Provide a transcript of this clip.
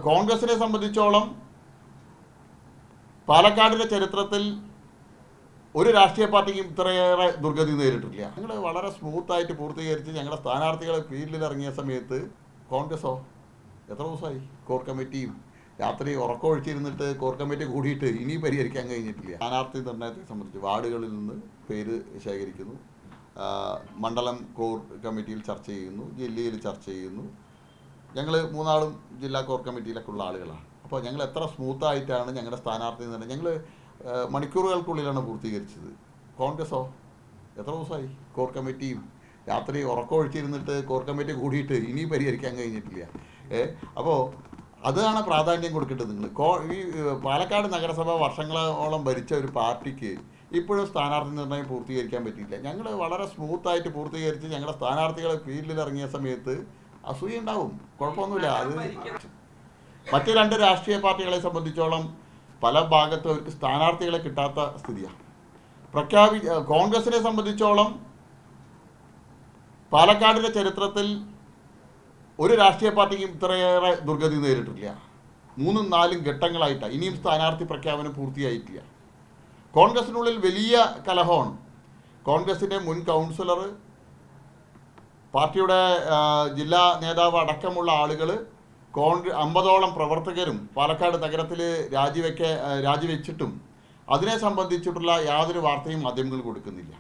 കോൺഗ്രസിനെ സംബന്ധിച്ചോളം പാലക്കാടിൻ്റെ ചരിത്രത്തിൽ ഒരു രാഷ്ട്രീയ പാർട്ടിക്കും ഇത്രയേറെ ദുർഗതി നേരിട്ടില്ല. ഞങ്ങൾ വളരെ സ്മൂത്തായിട്ട് പൂർത്തീകരിച്ച് ഞങ്ങളുടെ സ്ഥാനാർത്ഥികളെ ഫീൽഡിൽ ഇറങ്ങിയ സമയത്ത് കോൺഗ്രസോ എത്ര ദിവസമായി കോർ കമ്മിറ്റിയും രാത്രി ഉറക്കമൊഴിച്ചിരുന്നിട്ട് കോർ കമ്മിറ്റി കൂടിയിട്ട് ഇനി പരിഹരിക്കാൻ കഴിഞ്ഞിട്ടില്ല. സ്ഥാനാർത്ഥി നിർണയത്തെ സംബന്ധിച്ച് വാർഡുകളിൽ നിന്ന് പേര് ശേഖരിക്കുന്നു, മണ്ഡലം കോർ കമ്മിറ്റിയിൽ ചർച്ച ചെയ്യുന്നു, ജില്ലയിൽ ചർച്ച ചെയ്യുന്നു. ഞങ്ങൾ മൂന്നാളും ജില്ലാ കോർ കമ്മിറ്റിയിലൊക്കെ ഉള്ള ആളുകളാണ്. അപ്പോൾ ഞങ്ങൾ എത്ര സ്മൂത്തായിട്ടാണ് ഞങ്ങളുടെ സ്ഥാനാർത്ഥി നിർണയം ഞങ്ങൾ മണിക്കൂറുകൾക്കുള്ളിലാണ് പൂർത്തീകരിച്ചത്. കോൺഗ്രസോ എത്ര ദിവസമായി കോർ കമ്മിറ്റിയും രാത്രി ഉറക്കമൊഴിച്ചിരുന്നിട്ട് കോർ കമ്മിറ്റി കൂടിയിട്ട് ഇനി പരിഹരിക്കാൻ കഴിഞ്ഞിട്ടില്ല. അപ്പോൾ അതാണ് പ്രാധാന്യം കൊടുക്കേണ്ടത്. നിങ്ങൾ ഈ പാലക്കാട് നഗരസഭ വർഷങ്ങളോളം ഭരിച്ച ഒരു പാർട്ടിക്ക് ഇപ്പോഴും സ്ഥാനാർത്ഥി നിർണയം പൂർത്തീകരിക്കാൻ പറ്റിയില്ല. ഞങ്ങൾ വളരെ സ്മൂത്തായിട്ട് പൂർത്തീകരിച്ച് ഞങ്ങളുടെ സ്ഥാനാർത്ഥികളെ ഫീൽഡിൽ ഇറങ്ങിയ സമയത്ത് അസൂയ ഉണ്ടാവും, കുഴപ്പമൊന്നുമില്ല. അത് മറ്റ് രണ്ട് രാഷ്ട്രീയ പാർട്ടികളെ സംബന്ധിച്ചോളം പല ഭാഗത്തും അവർക്ക് സ്ഥാനാർത്ഥികളെ കിട്ടാത്ത സ്ഥിതിയാണ്. കോൺഗ്രസിനെ സംബന്ധിച്ചോളം പാലക്കാടിൻ്റെ ചരിത്രത്തിൽ ഒരു രാഷ്ട്രീയ പാർട്ടിക്കും ഇത്രയേറെ ദുർഗതി നേരിട്ടില്ല. 3-4 ഘട്ടങ്ങളായിട്ടാണ്. ഇനിയും സ്ഥാനാർത്ഥി പ്രഖ്യാപനം പൂർത്തിയായിട്ടില്ല. കോൺഗ്രസിനുള്ളിൽ വലിയ കലഹമാണ്. കോൺഗ്രസിൻ്റെ മുൻ കൗൺസിലർ, പാർട്ടിയുടെ ജില്ലാ നേതാവ് അടക്കമുള്ള ആളുകൾ, 50ഓളം പ്രവർത്തകരും പാലക്കാട് നഗരത്തിൽ രാജിവെച്ചിട്ടും അതിനെ സംബന്ധിച്ചിട്ടുള്ള യാതൊരു വാർത്തയും മാധ്യമങ്ങൾ കൊടുക്കുന്നില്ല.